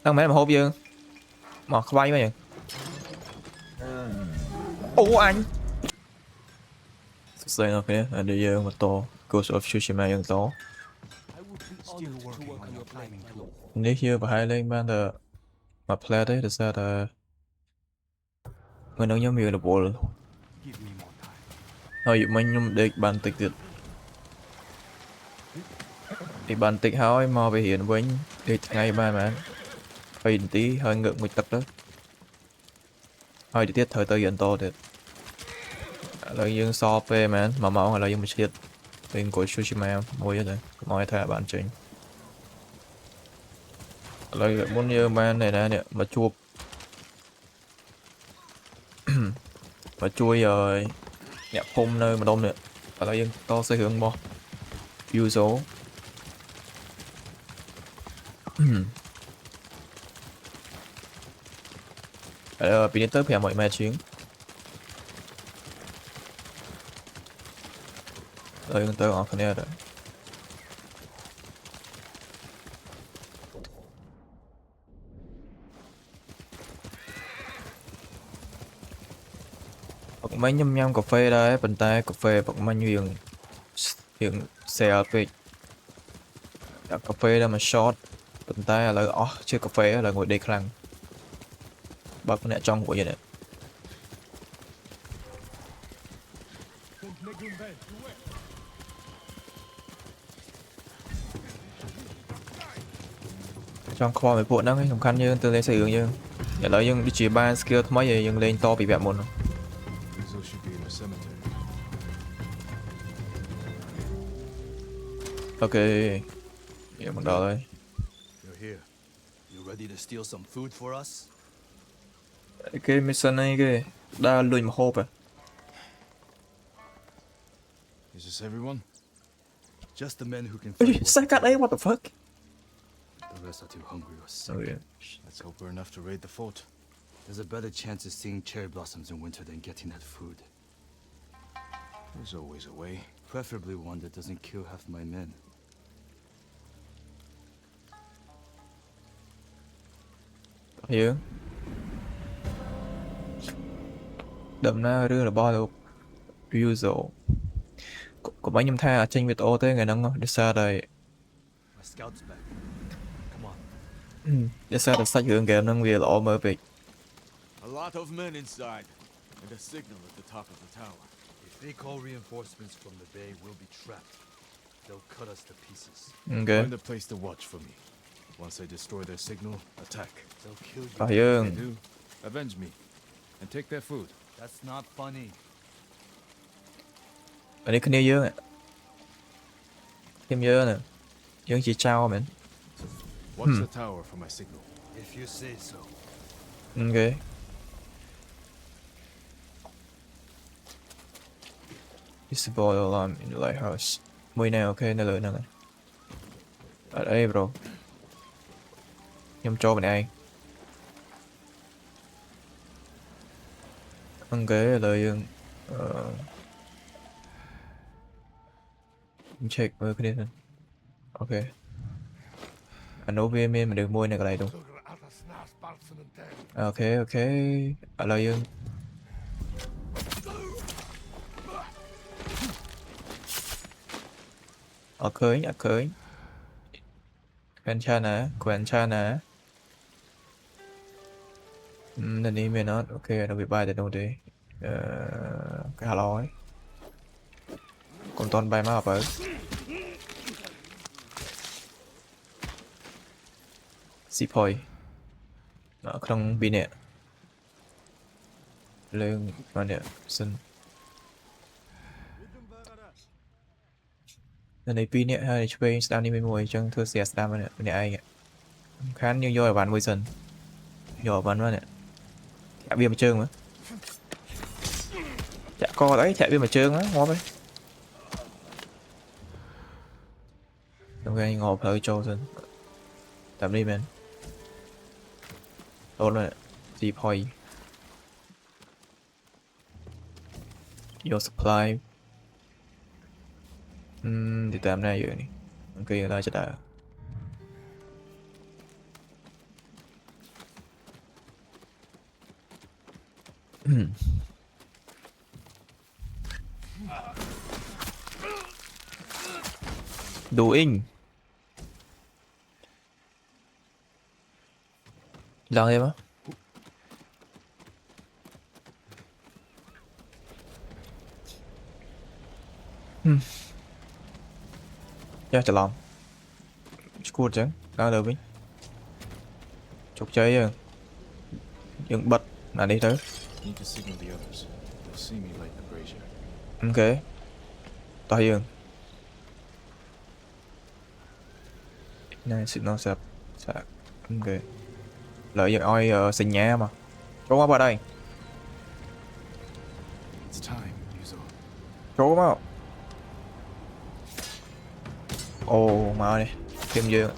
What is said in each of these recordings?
đang mấy mà hộp dương mà không bay mà vậy. Ô anh xây nó kia anh đi dương mà to Ghost of Tsushima dương to nếu chưa và hai lên ban the mà play đấy được sao là mình đang nhóm nhiều là bộ thôi mình nhóm để bàn tịch được thì bàn tịch hỏi mà về hiện với để ngày mai mà phải tí hơi ngượng người tập đó hơi đi tiết thời tới hiện to được là dương so về mà máu là dương một chiết bên của Tsushima mua vậy mọi thẻ bản chính là muốn như man này nè mà chụp mà chui rồi nhạc phun nơi mà đông nè và là dân to sẽ hướng bo view số bị tới phải mọi mai chuyến rồi tới họ không nghe rồi bật mấy nhâm nhâm cà phê đây bên tay cà phê bật mấy hiện hiện xe về cà phê đó mà short bên tay là chưa cà phê là ngồi đây khăn bật nè trong của vậy nè trong kho mấy bộ nó cái khăn như từ đây sử dụng như để lấy những đi chỉ ba skill mấy gì những lên to bị vẹn một ok vậy một đó thôi cái mission này cái đa lùi mà hộp à Is this everyone? Just the men who can ui fight. sao cái đấy what the fuck The rest are too hungry or sick. oh, yeah. Let's hope we're enough to raid the fort. There's a better chance of seeing cherry blossoms in winter than getting that food. There's always a way. Preferably one that doesn't kill half my men. Hiểu đậm na đưa là bao được usual có bao nhiêu tha ở trên việt ô thế ngày nắng đi xa đây My scout's back. Come on. đi xa được sách hướng game nâng về là mở việc A lot of men inside, and a signal at the top of the tower. If they call reinforcements from the bay, we'll be trapped. They'll cut us to pieces. ok Find a place to watch for me. Once I destroy their signal, attack. They'll kill you. có They dương do. Avenge me. And take their food. That's not funny. ở đây cứ nêu dương ạ thêm dương nè dương chỉ trao mình Watch the tower for my signal. If you say so. ok visible alarm in the lighthouse mùi nào ok này lợi nè ở đây bro nhâm cho mình ai ok lợi dương check với cái này ok anh nấu viên mình được mua này cái này đúng ok ok ở lợi dương ở cưới quen cha nè nên đi mình nó ok nó bị bay để đâu đi cái hà lói còn toàn bay mà ở Seapoy ở trong bị nè lên mà nè xin nên này pin nè hay chụp hình stam đi mấy mùi trong thưa xe stam nè nè ai nè khán như do ở bàn mùi sân do bàn mà nè chả viêm mà trơn mà chả co đấy chả viêm mà trơn á ngon đấy ok ngộp hơi trâu sân tạm đi men tốt rồi Seapoy your supply thì tạm này vậy nè ok ra cho đã Doing lần em á. Dạ chờ lòng cua chứ đó được với chục chơi rồi dừng bật là đi tới. Need to signal the others. They'll see me light the brazier. Ok tao dừng này sự nó sập sạc. Ok lợi dụng oi sinh nhá mà trốn vào đây It's time, Yuzo. trốn vào. Ồ mà đi thêm dương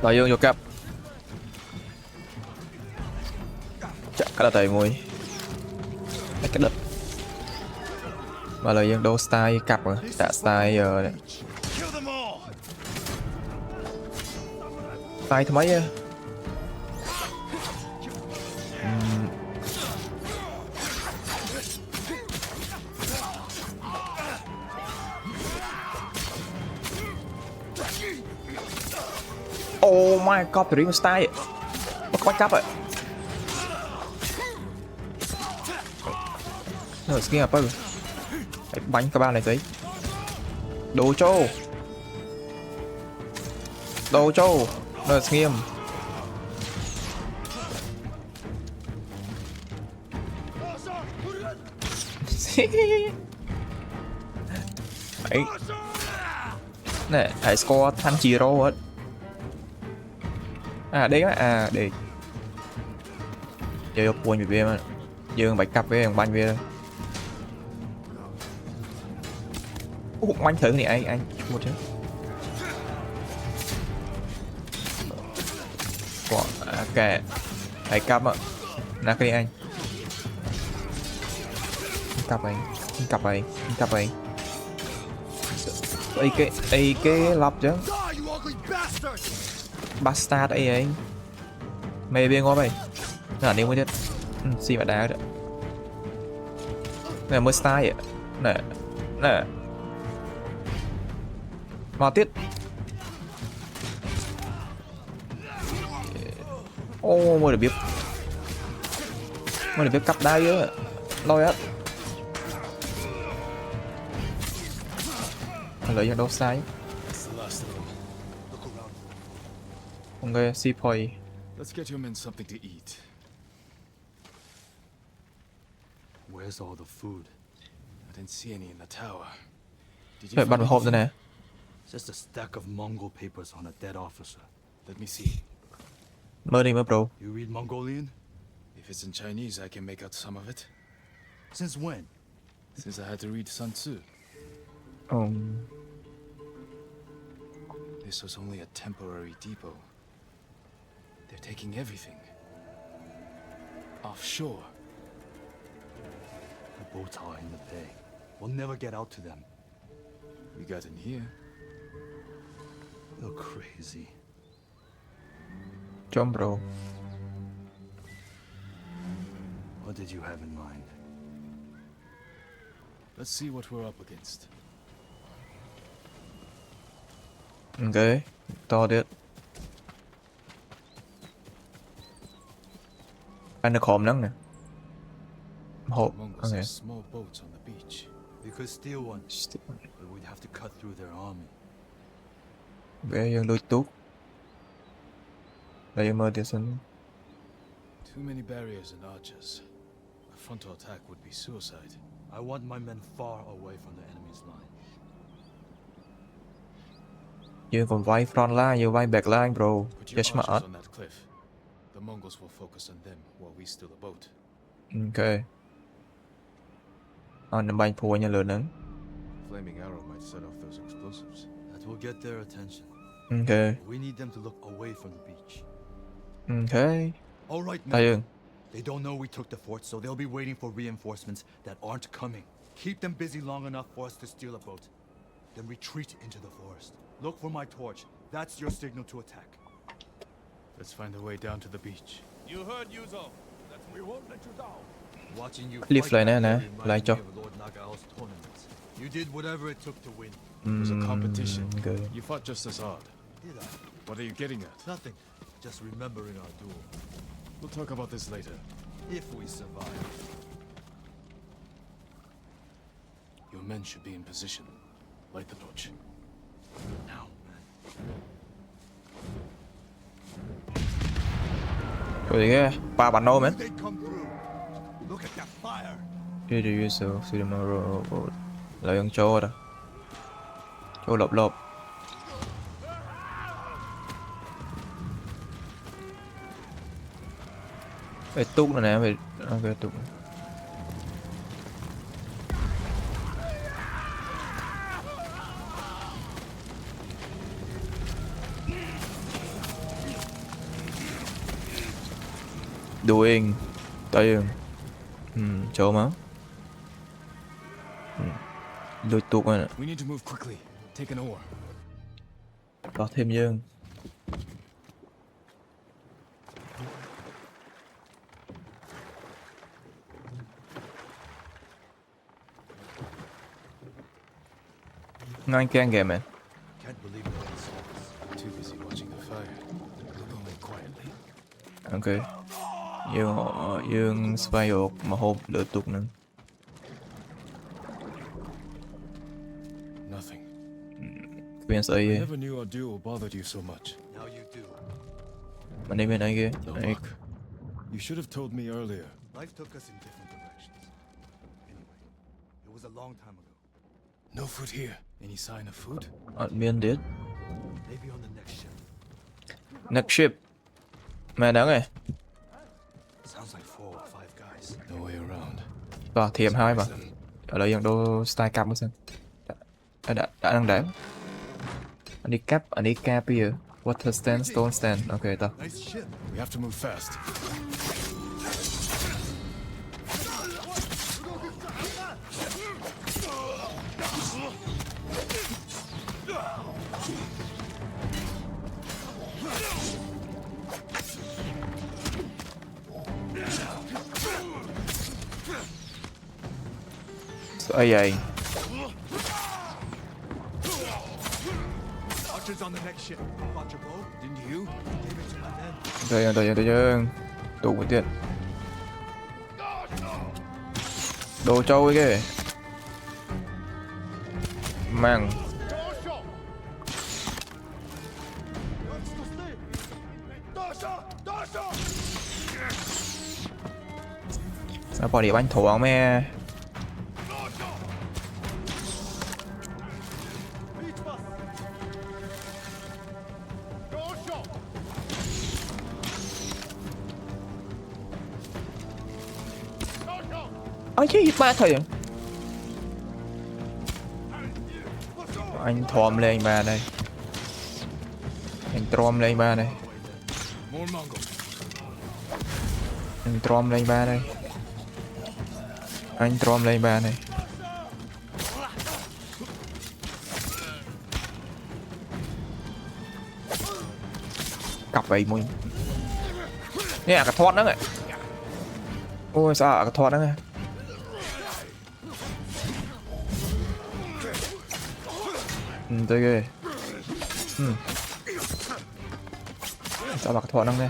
lợi dương vô cặp chắc cái là tay mùi cái địch mà lợi dương đô style cặp rồi đã style giờ Kill them all! style thứ mấy á. Oh my god, Dream Style nó có backup rồi. Nó skin apa rồi. Bánh các bạn này giấy. Đồ trâu. Đồ trâu. Nó skin. Đấy. Nè, hãy score tham Chiro hết. À đây á, để giờ quên bị về mà dương bạch cặp với thằng banh về banh thử này anh chua chứ quả kệ bạch cặp ạ nè cái anh cặp anh cặp anh cặp anh cái lọc chứ bastard ấy anh mày bên ngó mày là đi mới chết xì mà đá đó nè mới style ạ nè nè mà tiết ô mới được biết cặp đai á lôi á lợi cho đâu sai That's the last of them. ok si point Let's get your men something to eat. Where's all the food? I didn't see any in the tower. Did you phải find bắn hộp rồi anything? nè. Just a stack of Mongol papers on a dead officer. Let me see. Mơ đi mơ bro. You read Mongolian? If it's in Chinese, I can make out some of it. Since when? Since I had to read Sun Tzu. This was only a temporary depot. They're taking everything. Offshore. The boats are in the bay. We'll never get out to them. We got in here. You're crazy. Chom bro. What did you have in mind? Let's see what we're up against. Ok to điết anh được hòm nắng nè hộp The Mongols ok have small boats on the beach. We could steal one, but we'd have to cut through their army. bé dương lôi tút đây mơ tiền sân Too many barriers and archers. A frontal attack would be suicide. I want my men far away from the enemy's line. dương còn vai front line dương vai back line bro Put your yes mà archers on that cliff. The Mongols will focus on them while we steal the boat. ok anh bay phù nha lửa nắng Flaming arrow might set off those explosives. That will get their attention. ok We need them to look away from the beach. ok All right, ta men. dương They don't know we took the fort, so they'll be waiting for reinforcements that aren't coming. Keep them busy long enough for us to steal a boat. Then retreat into the forest. Look for my torch. That's your signal to attack. Let's find a way down to the beach. You heard Yuzo. We won't let you down. Watching you Leave fight lại nè back nè, there reminds lại me cho. of Lord Nagao's tournaments. You did whatever it took to win. It was a competition. Okay. You fought just as hard. Did I? What are you getting at? Nothing. Just remembering our duel. We'll talk about this later. If we survive. Your men should be in position. Light the torch. Now, man. Rồi ghê, ba bản nô mến. They come through. Look at that fire. Đi đi sờ sờ mà rồi lại ăn chỗ đó. Chỗ lộp lộp. Về túc này nè, về ok túc. Doing tay chỗ mà đôi tuột này We need to move quickly. Take an oar. có thêm dương nine can game man. Can't believe no one saw us. Too busy watching the fire. We'll go in quietly. Ok dương spy ột mà hộp lửa tuột nữa Nothing. bên I sợi never knew our duel bothered you so much. Now you do. mà đi bên này kia No này luck. You should have told me earlier. Life took us in different directions. Anyway, it was a long time ago. No food here. Any sign of food? admin did Maybe on the next ship. next ship mà đáng rồi Sounds like 4 or 5 guys. No way around. và thêm hai mà Surprise them. ở đây dòng đô style cam mới xem đã đang để anh đi cap bây giờ water stand stone stand ok tao Nice ship. We have to move fast. ai vậy Archers on the next ship. Bought your bow? Didn't you? Gave it to my men. tôi dương đủ một tiền đồ trâu ấy kìa mang sao bỏ đi bánh thủ không mẹ anh chứ ba thời anh thòm lên ba đây anh trom lên ba đây More Mongols. anh trom lên ba đây anh trom lên ba này cặp vậy mui nè cái thoát đó này ôi sao cái thoát đó này tới ghê sao bạc thoại năng đây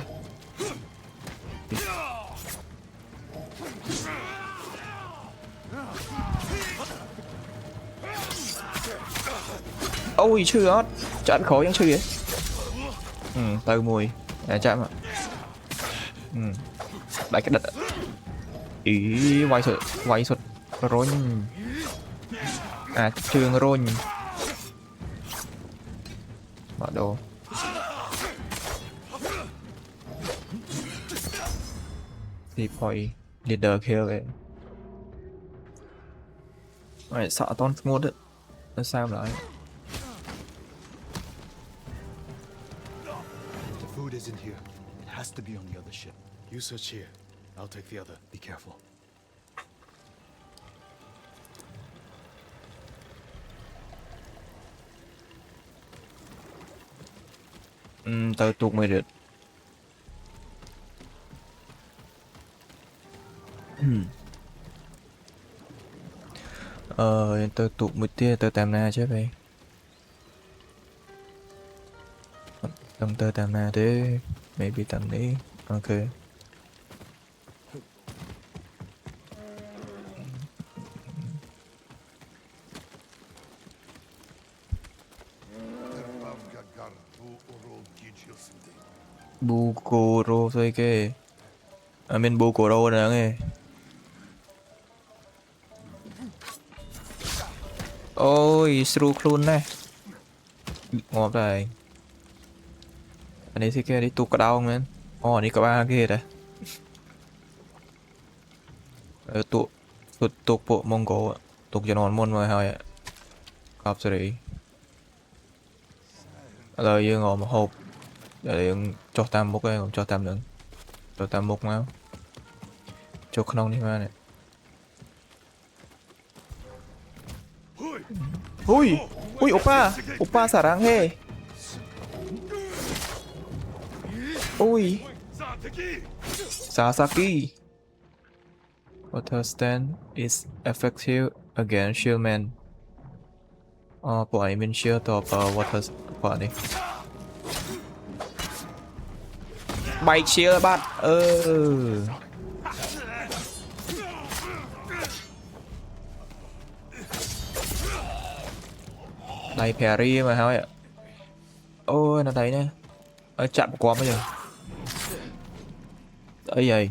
ôi chưa chặn khó vẫn chưa vậy từ mùi chạm ạ đại cái địch ý quay sụt rôn trường rôn mở đồ deploy leader kill vậy mày sợ ton mua đấy nó sao lại The food isn't here. It has to be on the other ship. You search here. I'll take the other. Be careful. Tới tuột mới được. Tới tuột mới tia tới tam na chứ vậy. Tầm tới tam na thế, maybe tầm đấy. Ok. Bukoro thôi kì. Mình Bukoro nè nghe. Ôi, sưu luôn nè. Ngọt rồi. Anh ấy thì kia đi tụt cả đau không anh? Ồ, đi cả ba kia đấy. Tụt tụt bộ Mông Cổ, tụt cho nón môn mà hơi. Cọp xử lý. Rồi dương ngồi một hộp. Để cho tam mốc ấy, cho tam nữa. Cho tam mốc máu. Cho không đi mà này. Ui, ui oppa sarang he. Ui, Sasaki. Water stand is effective against shieldman. Put mình shield to water quả đi. Bay shield bắt. Đây parry mà thôi ạ. Ôi nó thấy nè. Chặn quá bây giờ. Ấy vậy.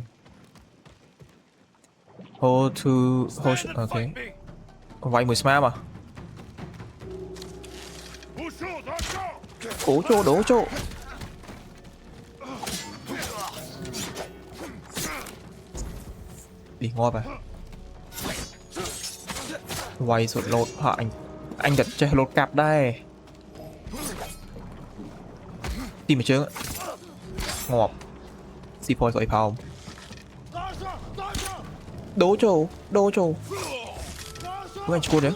Hold to hold. Ok. Vay 10 smart mà. Đổ chỗ. Đi ngon à. Vay sụt lột hả anh đặt chơi lột cặp đây. Tìm mà chứ. Ngọt. C-point khỏi phòng. Đố chỗ. Với anh chú đấy.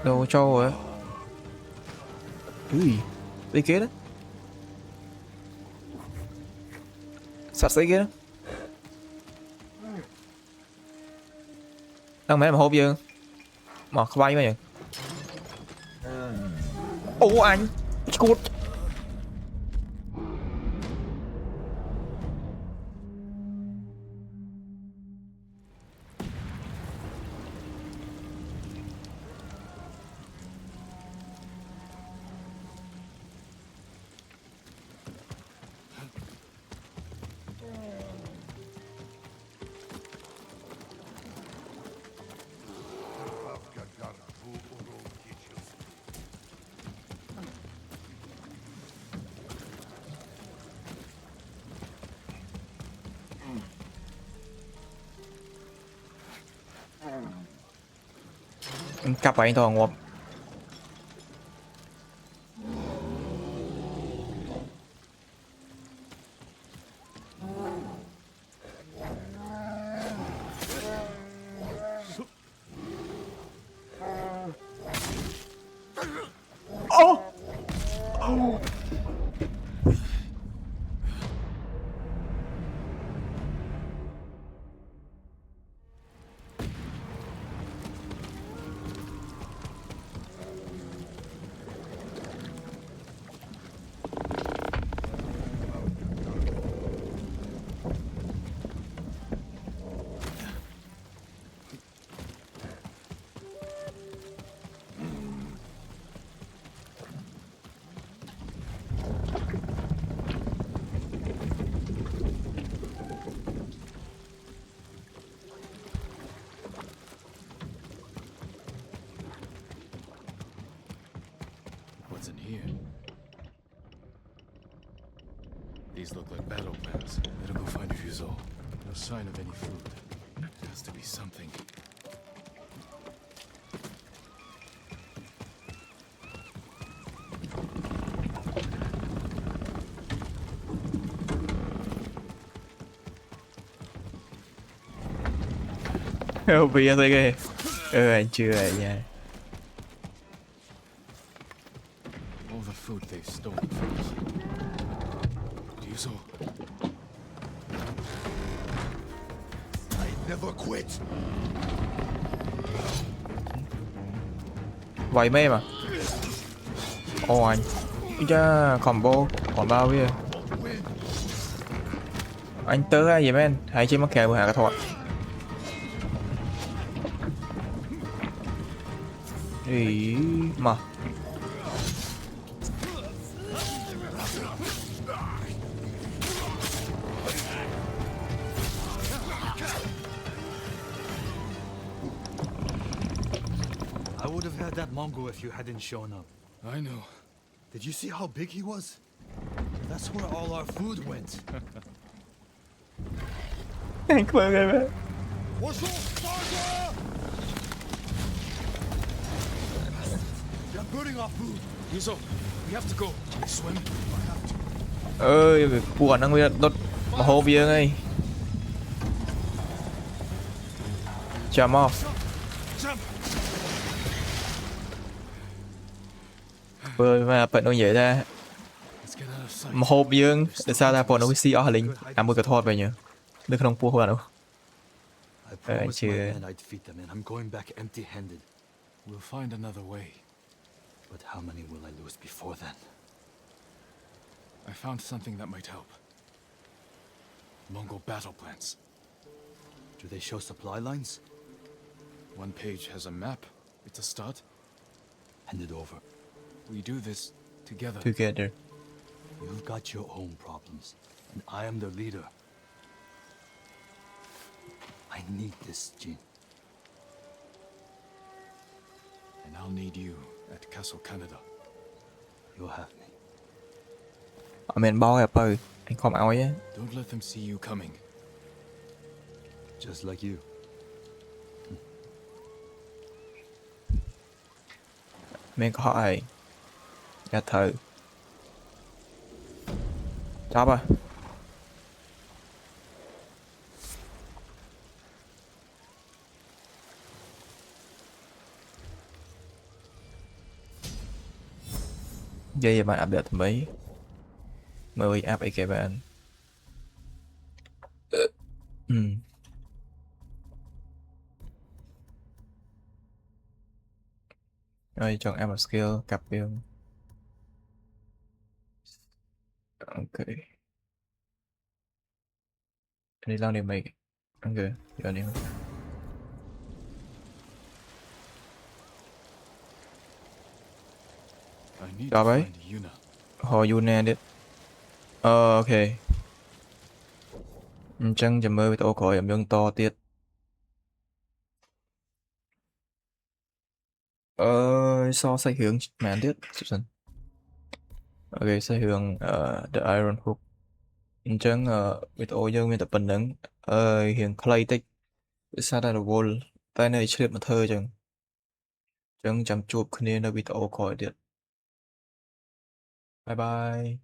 Đồ trâu rồi. Ui, đây kia đó. Sạch sẽ kia đó. Đang mấy mà hộp dương. Mà không bay mà vậy. Ồ anh. Cút. Cặp anh thôi ngọt. What's in here? These look like battle plans. Better go find Fuzol. No sign of any food. There has to be something. Vì anh thấy ghê. Anh chưa rồi nha. All the food they've stolen from us. Ryuzo, I never quit. Vậy mê mà. Ồ anh. Ý cha combo còn bao kia. Anh tớ ai vậy mấy anh? Hãy chỉ mắc kẹo vừa hạ cả thoại. Ý mà. I would have had that Mongol if you hadn't shown up. I know. Did you see how big he was? That's where all our food went. Anh quên rồi mẹ. They're burning our food. Ryuzo, we have to go. Swim. Ơi, buồn đang bây đốt mà hô bia ngay. Jump off. Jump. Bơi mà bệnh nó vậy ta. Let's get out of sight. Mà hô bia để sao ta bọn nó với CEO lính. Ăn bữa cái thọt vậy nhỉ. Đừng không pua hoa đâu. I promised my chưa. men I'd feed them, and I'm going back empty-handed. We'll find another way. But how many will I lose before then? I found something that might help. Mongol battle plans. Do they show supply lines? One page has a map. It's a start. Hand it over. We do this together. Together. You've got your own problems, and I am the leader. I need this, Jin. And I'll need you at Castle Canada. You'll have me. Ở miền bao gặp ơi. Anh không áo á. Don't let them see you coming. Just like you. Mình có hỏi. Nhà thờ. Chop à. Vậy bạn update mấy. Mới app ấy kìa bạn. Rồi chọn app skill cặp bill. Ok. Đi lao điểm mày. Ok, giờ điểm. I need Chop to ấy. find Yuna. Hồi Yuna đi. Ok. Chân chầm mơ với tổ khỏi ẩm dương to tiết. So sai hướng màn tiết. Ok, sai hướng The Iron Hook. Chân với tổ dương với tập bình đứng. Hiện Clay tích. Sao đây là Wall. Tay này chết mà thơ chừng. Chân chăm chụp khuyên nơi với tổ khỏi tiết. Bye bye.